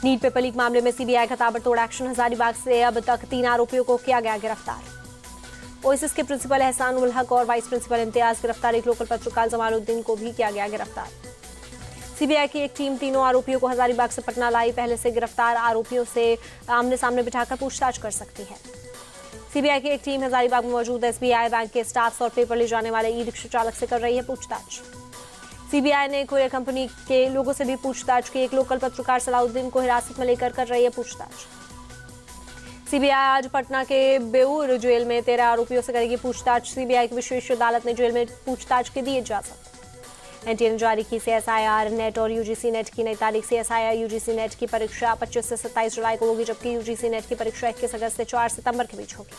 NEET paper leak मामले में CBI का ताबड़तोड़ एक्शन। हजारीबाग से अब तक 3 आरोपियों को किया गया गिरफ्तार। ओएसिस के प्रिंसिपल एहसान उल हक और वाइस प्रिंसिपल इम्तियाज गिरफ्तार। एक लोकल पत्रकार जमालुद्दीन को भी किया गया गिरफ्तार। सीबीआई की एक टीम तीनों आरोपियों को हजारीबाग से पटना लाई। पहले से गिरफ्तार आरोपियों से आमने सामने बिठाकर पूछताछ कर सकती है। सीबीआई की एक टीम हजारीबाग में मौजूद एसबीआई बैंक के स्टाफ और पेपर ले जाने वाले ई रिक्शा चालक से कर रही है पूछताछ। सीबीआई ने कोरियर कंपनी के लोगों से भी पूछताछ की। एक लोकल पत्रकार सलाउद्दीन को हिरासत में लेकर कर रही है पूछताछ। सीबीआई आज पटना के बेऊर जेल में 13 आरोपियों से करेगी पूछताछ। सीबीआई की विशेष अदालत ने जेल में पूछताछ की दी इजाजत। एनटीए ने जारी की सीएसआईआर नेट और यूजीसी नेट की नई तारीख। सीएसआईआर यूजीसी नेट की परीक्षा 25 से 27 जुलाई को होगी, जबकि यूजीसी नेट की परीक्षा 21 अगस्त से 4 सितंबर के बीच होगी।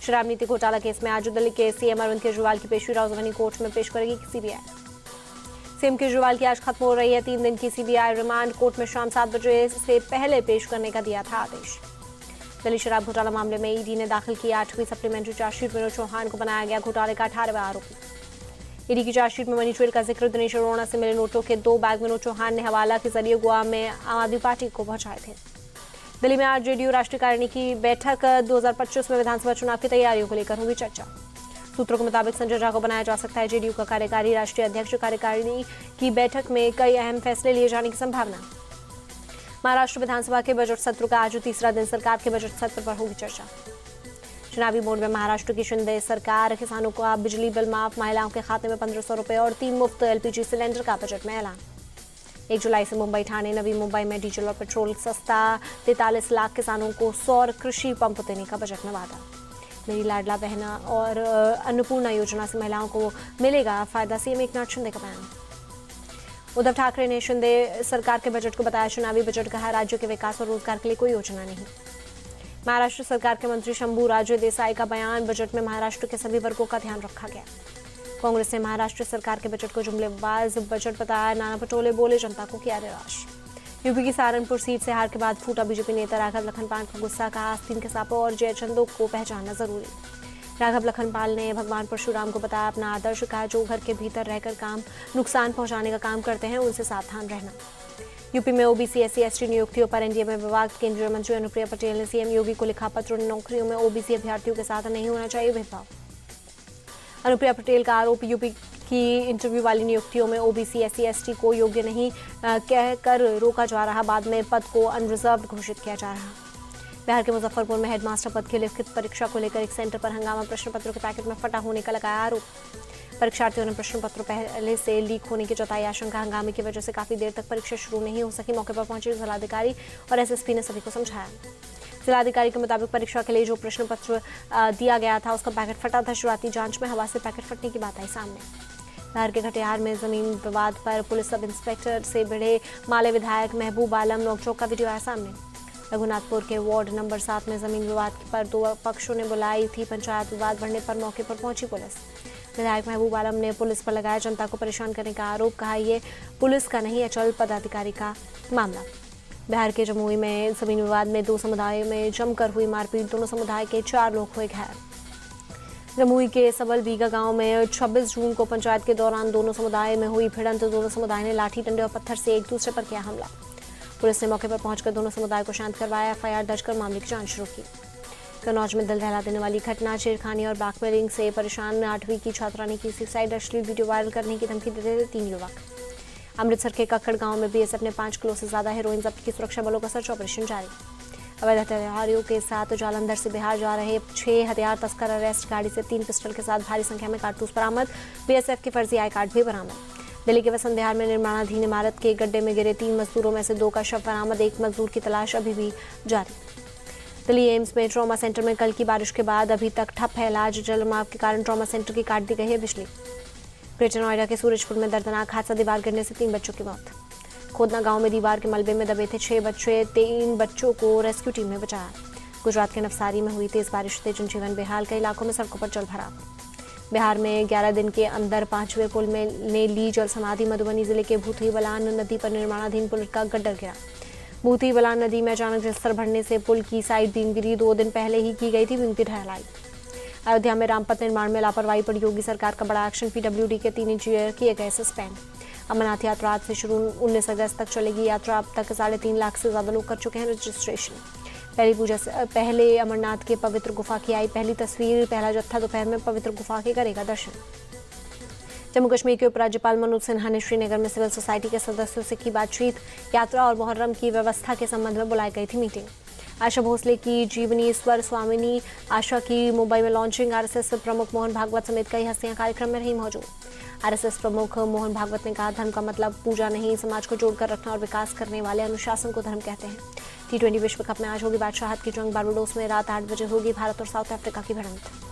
शराब नीति घोटाला केस में आज दिल्ली के सीएम अरविंद केजरीवाल की पेशी राजधानी कोर्ट में पेश करेगी सीबीआई। सीएम केजरीवाल की आज खत्म हो रही है 3 दिन की सीबीआई रिमांड। कोर्ट में शाम 7 बजे से पहले पेश करने का दिया था आदेश। दिल्ली शराब घोटाला मामले में ईडी ने दाखिल की 8वीं सप्लीमेंट्री चार्जशीट। विनोद चौहान को बनाया गया घोटाले का 18वां आरोपी। ईडी की चार्जशीट में मनी ट्रेल का जिक्र। दिनेश अरोड़ा से मिले नोटों के 2 बैग विनोद चौहान ने हवाला के जरिए गोवा में आम आदमी पार्टी को पहुंचाए थे। दिल्ली में आज जेडीयू राष्ट्रीय कार्यकारिणी की बैठक। 2025 में विधानसभा चुनाव की तैयारियों को लेकर होगी चर्चा। सूत्रों के मुताबिक संजय झा को बनाया जा सकता है जेडीयू का कार्यकारी राष्ट्रीय अध्यक्ष। कार्यकारिणी की बैठक में कई अहम फैसले लिए जाने की संभावना। महाराष्ट्र विधानसभा के बजट सत्र का आज तीसरा दिन। सरकार के बजट सत्र पर होगी चर्चा। चुनावी मोड में महाराष्ट्र की शिंदे सरकार। किसानों को अब बिजली बिल माफ। महिलाओं के खाते में 1500 रुपए और 3 मुफ्त एलपीजी सिलेंडर का बजट में ऐलान। 1 जुलाई से मुंबई ठाणे नवी मुंबई में डीजल और पेट्रोल सस्ता। 43 लाख किसानों को सौर कृषि पंप देने का बजट में वादा। मेरी लाडला बहना और अन्नपूर्णा योजना से महिलाओं को मिलेगा फायदा। सीएम एकनाथ शिंदे का बयान। उद्धव ठाकरे ने शिंदे सरकार के बजट को बताया चुनावी बजट। कहा राज्य के विकास और रोजगार के लिए कोई योजना नहीं। महाराष्ट्र सरकार के मंत्री शंभू राजे देसाई का बयान। बजट में महाराष्ट्र के सभी वर्गों का ध्यान रखा गया। कांग्रेस ने महाराष्ट्र सरकार के बजट को जुमलेबाज बजट बताया। नाना पटोले बोले जनता को किया निराश। यूपी की सहारनपुर सीट से हार के बाद फूटा बीजेपी नेता राघव लखनपाल का गुस्सा। कहा आस्तीन के सांपों और जयचंदों को पहचानना जरूरी। राघव लखनपाल ने भगवान परशुराम को बताया अपना आदर्श। कहा जो घर के भीतर रहकर नुकसान पहुंचाने का काम करते हैं उनसे सावधान रहना। यूपी में ओबीसी एससी एसटी नियुक्तियों पर एनडीए में विवाद। केंद्रीय मंत्री अनुप्रिया पटेल ने सीएम योगी को लिखा पत्र। नौकरियों में ओबीसी अभ्यर्थियों के साथ नहीं होना चाहिए भेदभाव। अनुप्रिया पटेल का आरोप यूपी की इंटरव्यू वाली नियुक्तियों में ओबीसी एससी एसटी को योग्य नहीं कहकर रोका जा रहा। बाद में पद को अनरिजर्व घोषित किया जा रहा। बिहार के मुजफ्फरपुर में हेडमास्टर पद की लिखित परीक्षा को लेकर एक सेंटर पर हंगामा। प्रश्न पत्रों के पैकेट में फटा होने का लगाया आरोप। परीक्षार्थियों ने प्रश्न पत्र पहले से लीक होने की जताई आशंका। हंगामे की वजह से काफी देर तक परीक्षा शुरू नहीं हो सकी। मौके पर पहुंचे जिलाधिकारी और एसएसपी ने सभी को समझाया। जिलाधिकारी के मुताबिक परीक्षा के लिए जो प्रश्न पत्र दिया गया था उसका पैकेट फटा था। शुरुआती जांच में हवा से पैकेट फटने की बात आई सामने। बिहार के कटिहार में जमीन विवाद पर पुलिस सब इंस्पेक्टर से भिड़े माले विधायक महबूब आलम। नोकझोंक का वीडियो आया सामने। रघुनाथपुर के वार्ड नंबर 7 में जमीन विवाद पर 2 पक्षों ने बुलाई थी पंचायत। विवाद बढ़ने पर मौके पर पहुंची पुलिस। विधायक महबूब आलम ने पुलिस पर लगाया जनता को परेशान करने का आरोप। कहा ये पुलिस का नहीं अचल पदाधिकारी का मामला। बिहार के जमुई में जमीन विवाद में 2 समुदायों में जमकर हुई मारपीट। दोनों समुदाय के 4 लोग हुए घायल। जमुई के सबल बीघा गांव में 26 जून को पंचायत के दौरान दोनों समुदाय में हुई भिड़ंत। दोनों समुदाय ने लाठी डंडे और पत्थर से एक दूसरे पर किया हमला। पुलिस ने मौके पर पहुंचकर दोनों समुदाय को शांत करवाया। एफआईआर दर्ज कर मामले की जांच शुरू की। कन्नौज में दिल दहला देने वाली घटना। छेड़खानी और ब्लैकमेलिंग से परेशान 8वीं की छात्रा ने की सुसाइड। अश्लील वीडियो वायरल करने की धमकी देते थे 3 युवक। अमृतसर के कक्कड़ गांव में बीएसएफ ने 5 किलो से ज्यादा हेरोइन जब्त की। सुरक्षा बलों का सर्च ऑपरेशन जारी। अवैध हथियारों के साथ जालंधर से बिहार जा रहे 6 हथियार तस्कर अरेस्ट। गाड़ी से 3 पिस्टल के साथ भारी संख्या में कारतूस बरामद। बीएसएफ के फर्जी आई कार्ड भी बरामद। दिल्ली के वसंत विहार में निर्माणाधीन इमारत के गड्ढे में गिरे 3 मजदूरों में से 2 का शव बरामद। 1 मजदूर की तलाश अभी भी जारी। दिल्ली एम्स में ट्रॉमा सेंटर में कल की बारिश के बाद अभी तक ठप है इलाज। जलमाव के कारण ट्रॉमा सेंटर की काट दी गई है बिजली। ग्रेटर नोएडा के सूरजपुर में दर्दनाक हादसा। दीवार गिरने से 3 बच्चों की मौत। खोदना गांव में दीवार के मलबे में दबे थे 6 बच्चे। 3 बच्चों को रेस्क्यू टीम ने बचाया। गुजरात के नवसारी में हुई तेज बारिश से जनजीवन बेहाल। कई इलाकों में सड़कों पर जल भरा। बिहार में 11 दिन के अंदर 5वें पुल में ने ली जल समाधि। मधुबनी जिले के भूतही बलान नदी पर निर्माणाधीन पुल का गड्ढर गिरा। भूतही बलान नदी में अचानक जलस्तर बढ़ने से पुल की साइड बीम गिरी। 2 दिन पहले ही की गई थी बीम की ढलाई। अयोध्या में रामपथ निर्माण में लापरवाही पर योगी सरकार का बड़ा एक्शन। पीडब्ल्यूडी के 3 इंजीनियर किए गए सस्पेंड। अमरनाथ यात्रा आज से शुरू 19 अगस्त तक चलेगी। यात्रा अब तक 3.5 लाख से ज़्यादा लोग कर चुके हैं रजिस्ट्रेशन। पहली पूजा से पहले अमरनाथ के पवित्र गुफा की आई पहली तस्वीर। पहला जत्था दोपहर में पवित्र गुफा के करेगा दर्शन। जम्मू कश्मीर के उपराज्यपाल मनोज सिन्हा ने श्रीनगर में सिविल सोसाइटी के सदस्यों से की बातचीत। यात्रा और मुहर्रम की व्यवस्था के संबंध में बुलाई गई थी मीटिंग। आशा भोसले की जीवनी स्वर स्वामिनी आशा की मुंबई में लॉन्चिंग। आरएसएस प्रमुख मोहन भागवत समेत कई हस्तियां कार्यक्रम में रही मौजूद। आरएसएस प्रमुख मोहन भागवत ने कहा, धर्म का मतलब पूजा नहीं, समाज को जोड़कर रखना और विकास करने वाले अनुशासन को धर्म कहते हैं। T20 विश्व कप में आज होगी बादशाहत की जंग। बारबाडोस में रात 8 बजे होगी भारत और साउथ अफ्रीका की भिड़ंत।